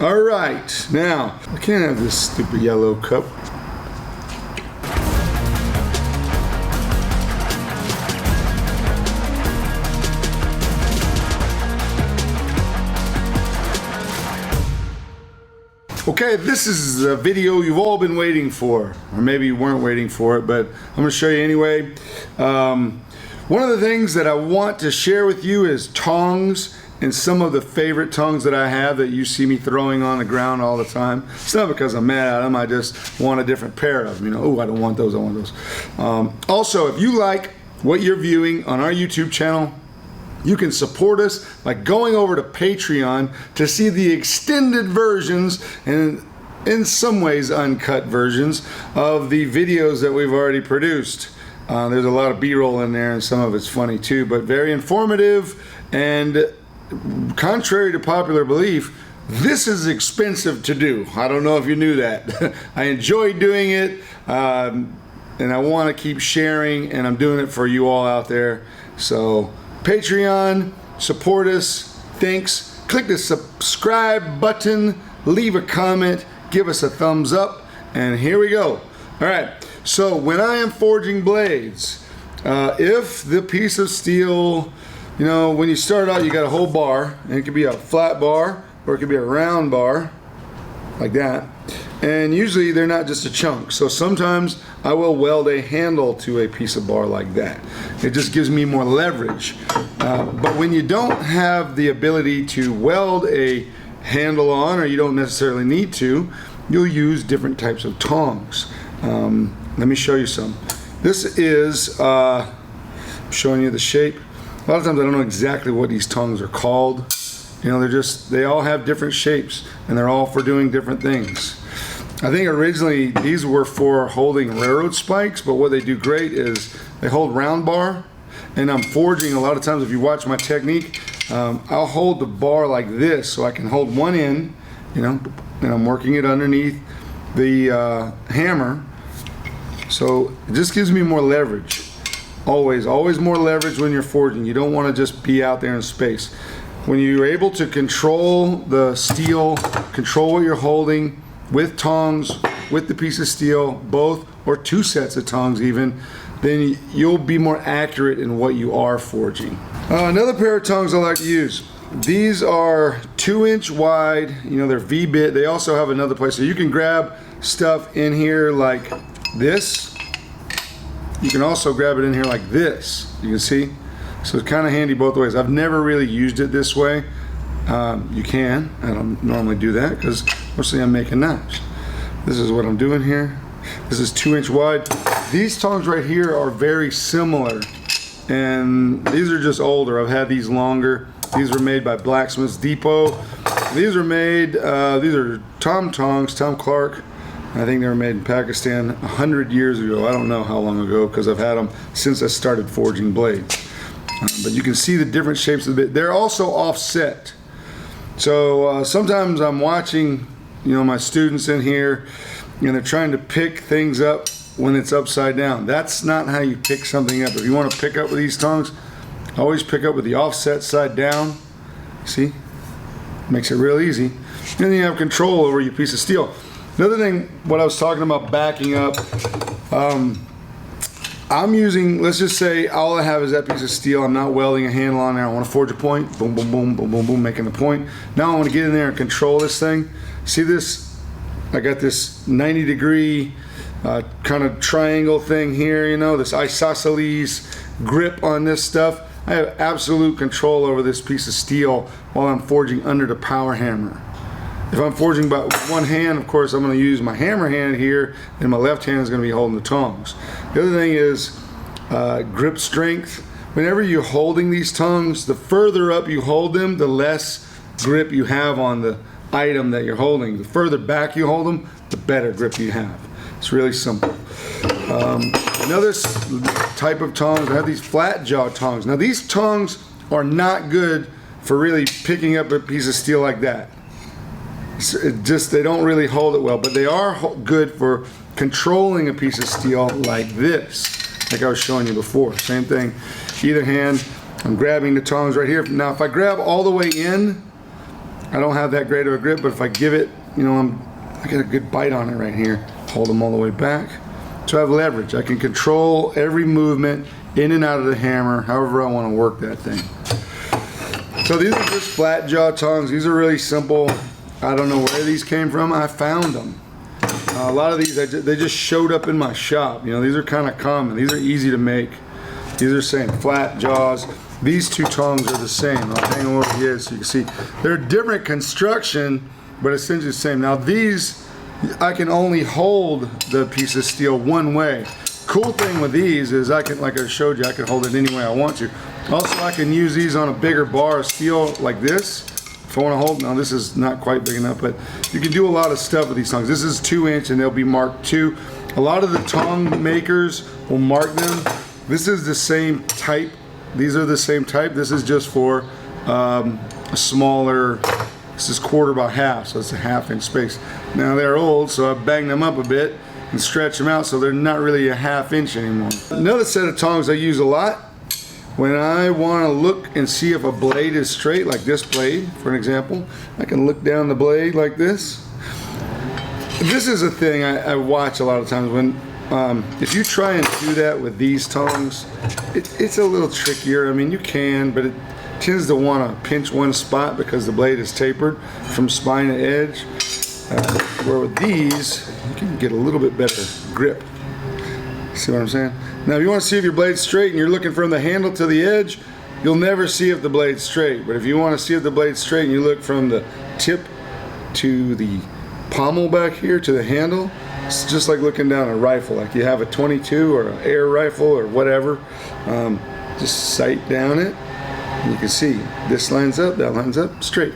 All right, now I can't have this stupid yellow cup. Okay, this is a video you've all been waiting for, or maybe you weren't waiting for it, but I'm going to show you anyway. One of the things that I want to share with you is tongs, and some of the favorite tongs that I have that you see me throwing on the ground all the time. It's not because I'm mad at them, I just want a different pair of them. You know, oh, I don't want those, I want those. Also, if you like what you're viewing on our YouTube channel, you can support us by going over to Patreon to see the extended versions and in some ways uncut versions of the videos that we've already produced. There's a lot of B-roll in there and some of it's funny too, but very informative, and contrary to popular belief, this is expensive to do. I don't know if you knew that. I enjoy doing it, and I want to keep sharing, and I'm doing it for you all out there. So Patreon, support us. Thanks. Click the subscribe button, leave a comment, give us a thumbs up, and here we go. All right, so when I am forging blades, if the piece of steel, you know, when you start out you got a whole bar, and it could be a flat bar or it could be a round bar like that, and usually they're not just a chunk. So sometimes I will weld a handle to a piece of bar like that. It just gives me more leverage. But when you don't have the ability to weld a handle on, or you don't necessarily need to, you'll use different types of tongs. Let me show you some. This is showing you the shape. A lot of times I don't know exactly what these tongs are called. You know, they all have different shapes, and they're all for doing different things. I think originally these were for holding railroad spikes, but what they do great is they hold round bar, and I'm forging a lot of times. If you watch my technique, I'll hold the bar like this so I can hold one end, you know, and I'm working it underneath the hammer. So it just gives me more leverage. Always more leverage when you're forging. You don't want to just be out there in space. When you're able to control the steel, control what you're holding with tongs, with the piece of steel, both, or two sets of tongs even, then you'll be more accurate in what you are forging. Another pair of tongs I like to use. These are 2-inch wide, you know, they're V-bit. They also have another place, so you can grab stuff in here like this. You can also grab it in here like this, you can see. So it's kind of handy both ways. I've never really used it this way. You can. I don't normally do that because mostly I'm making knives. This is what I'm doing here. This is 2-inch wide. These tongs right here are very similar, and these are just older. I've had these longer. These were made by Blacksmith's Depot. These are made, these are Tom Tongs, Tom Clark. I think they were made in Pakistan 100 years ago. I don't know how long ago, because I've had them since I started forging blades. But you can see the different shapes of it. They're also offset. So sometimes I'm watching, you know, my students in here, and they're trying to pick things up when it's upside down. That's not how you pick something up. If you want to pick up with these tongs, always pick up with the offset side down. See? Makes it real easy. And then you have control over your piece of steel. Another thing, what I was talking about backing up, I'm using, let's just say all I have is that piece of steel. I'm not welding a handle on there. I want to forge a point. Boom, boom, boom, boom, boom, boom, making the point. Now I want to get in there and control this thing. See this? I got this 90-degree kind of triangle thing here, you know, this isosceles grip on this stuff. I have absolute control over this piece of steel while I'm forging under the power hammer. If I'm forging by one hand, of course, I'm going to use my hammer hand here, and my left hand is going to be holding the tongs. The other thing is grip strength. Whenever you're holding these tongs, the further up you hold them, the less grip you have on the item that you're holding. The further back you hold them, the better grip you have. It's really simple. Another type of tongs, I have these flat jaw tongs. Now these tongs are not good for really picking up a piece of steel like that. They don't really hold it well, but they are good for controlling a piece of steel like this, like I was showing you before. Same thing, either hand. I'm grabbing the tongs right here. Now if I grab all the way in, I don't have that great of a grip, but if I give it, you know, I get a good bite on it right here. Hold them all the way back. So I have leverage. I can control every movement in and out of the hammer, however I want to work that thing. So these are just flat jaw tongs. These are really simple. I don't know where these came from. I found them. A lot of these, they just showed up in my shop. You know, these are kind of common. These are easy to make. These are the same, flat jaws. These two tongs are the same. I'll hang them over here so you can see. They're different construction, but essentially the same. Now these, I can only hold the piece of steel one way. Cool thing with these is I can, like I showed you, I can hold it any way I want to. Also, I can use these on a bigger bar of steel like this. If I want to hold, now this is not quite big enough, but you can do a lot of stuff with these tongs. This is 2-inch and they'll be marked 2. A lot of the tong makers will mark them. This is the same type. These are the same type. This is just for a smaller, this is 1/4 by 1/2, so it's a 1/2-inch space. Now they're old, so I banged them up a bit and stretch them out so they're not really a 1/2 inch anymore. Another set of tongs I use a lot when I want to look and see if a blade is straight, like this blade, for an example. I can look down the blade like this. This is a thing I watch a lot of times when, if you try and do that with these tongs, it's a little trickier. I mean, you can, but it tends to want to pinch one spot because the blade is tapered from spine to edge. Where with these, you can get a little bit better grip. See what I'm saying? Now, if you want to see if your blade's straight and you're looking from the handle to the edge, you'll never see if the blade's straight. But if you want to see if the blade's straight and you look from the tip to the pommel back here to the handle, it's just like looking down a rifle. Like you have a 22 or an air rifle or whatever. Just sight down it, and you can see this lines up, that lines up, straight.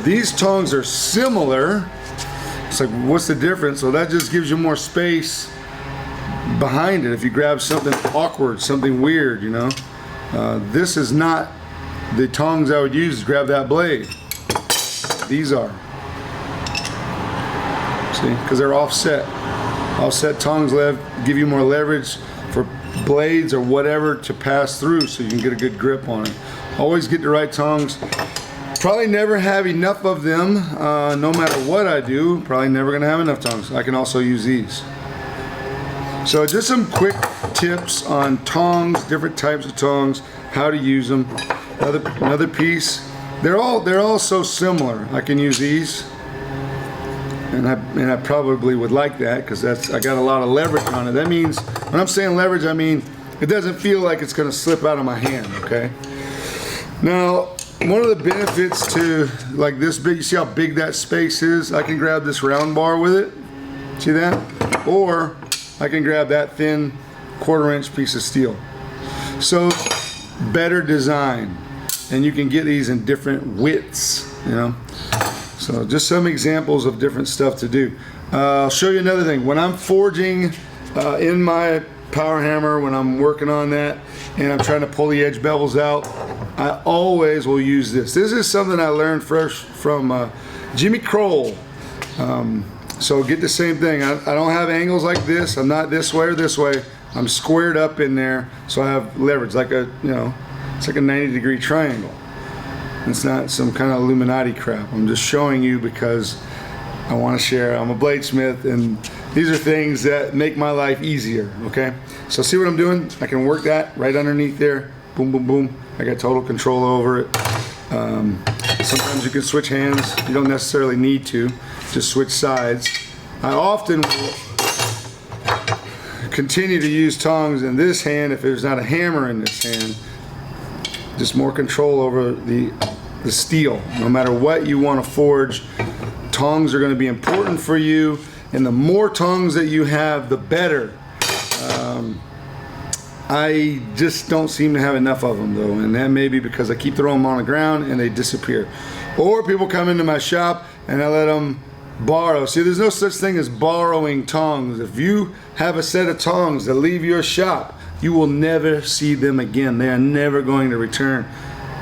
These tongs are similar. It's like, what's the difference? So that just gives you more space behind it if you grab something awkward, something weird, you know. This is not the tongs I would use to grab that blade. These are. See, because they're offset. Offset tongs give you more leverage for blades or whatever to pass through so you can get a good grip on it. Always get the right tongs. Probably never have enough of them, no matter what I do. Probably never gonna have enough tongs. I can also use these. So just some quick tips on tongs, different types of tongs, how to use them. Another piece. They're all so similar. I can use these, and I probably would like that because I got a lot of leverage on it. That means when I'm saying leverage, I mean it doesn't feel like it's gonna slip out of my hand. Okay. Now, one of the benefits to like this big, you see how big that space is? I can grab this round bar with it. See that? Or I can grab that thin 1/4-inch piece of steel. So better design, and you can get these in different widths, you know. So just some examples of different stuff to do. I'll show you another thing. When I'm forging in my power hammer, when I'm working on that and I'm trying to pull the edge bevels out, I always will use this. This is something I learned first from Jimmy Kroll. So get the same thing. I don't have angles like this. I'm not this way or this way. I'm squared up in there, so I have leverage like a, you know, it's like a 90-degree triangle. It's not some kind of Illuminati crap. I'm just showing you because I want to share. I'm a bladesmith, and these are things that make my life easier. Okay, so see what I'm doing? I can work that right underneath there. Boom, boom, boom. I got total control over it. Sometimes you can switch hands. You don't necessarily need to. Just switch sides. I often will continue to use tongs in this hand if there's not a hammer in this hand. Just more control over the steel. No matter what you want to forge, tongs are going to be important for you, and the more tongs that you have, the better. I just don't seem to have enough of them though, and that may be because I keep throwing them on the ground and they disappear. Or people come into my shop and I let them borrow. See, there's no such thing as borrowing tongs. If you have a set of tongs that leave your shop, you will never see them again. They are never going to return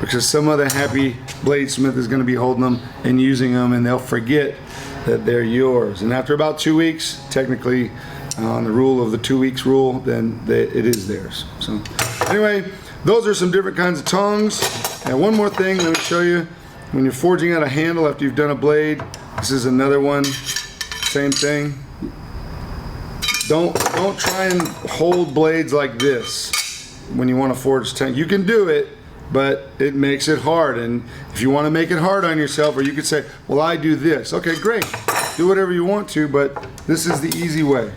because some other happy bladesmith is going to be holding them and using them, and they'll forget that they're yours. And after about 2 weeks, technically on the rule of the 2 weeks rule, then it is theirs. So anyway, those are some different kinds of tongs. And one more thing, let me show you. When you're forging out a handle after you've done a blade, this is another one. Same thing. Don't try and hold blades like this when you want to forge tongs. You can do it, but it makes it hard. And if you want to make it hard on yourself, or you could say, well, I do this. Okay, great. Do whatever you want to, but this is the easy way.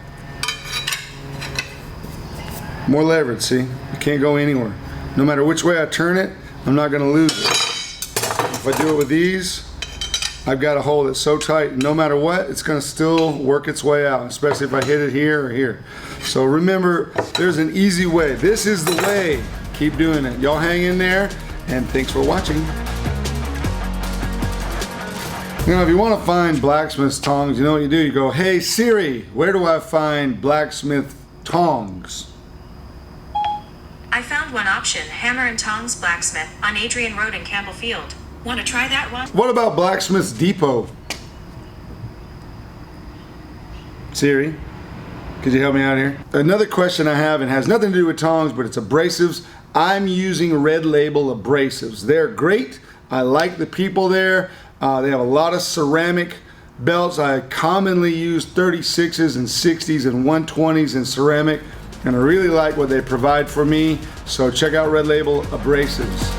More leverage, see? You can't go anywhere. No matter which way I turn it, I'm not going to lose it. If I do it with these, I've got to hold it so tight, no matter what, it's going to still work its way out, especially if I hit it here or here. So remember, there's an easy way. This is the way. Keep doing it. Y'all hang in there, and thanks for watching. You know, if you want to find blacksmith's tongs, you know what you do? You go, hey Siri, where do I find blacksmith tongs? I found one option, Hammer and Tongs Blacksmith on Adrian Road in Campbell Field. Want to try that one? What about Blacksmith's Depot? Siri, could you help me out here? Another question I have, and has nothing to do with tongs, but it's abrasives. I'm using Red Label abrasives. They're great. I like the people there. They have a lot of ceramic belts. I commonly use 36s and 60s and 120s in ceramic, and I really like what they provide for me. So check out Red Label abrasives.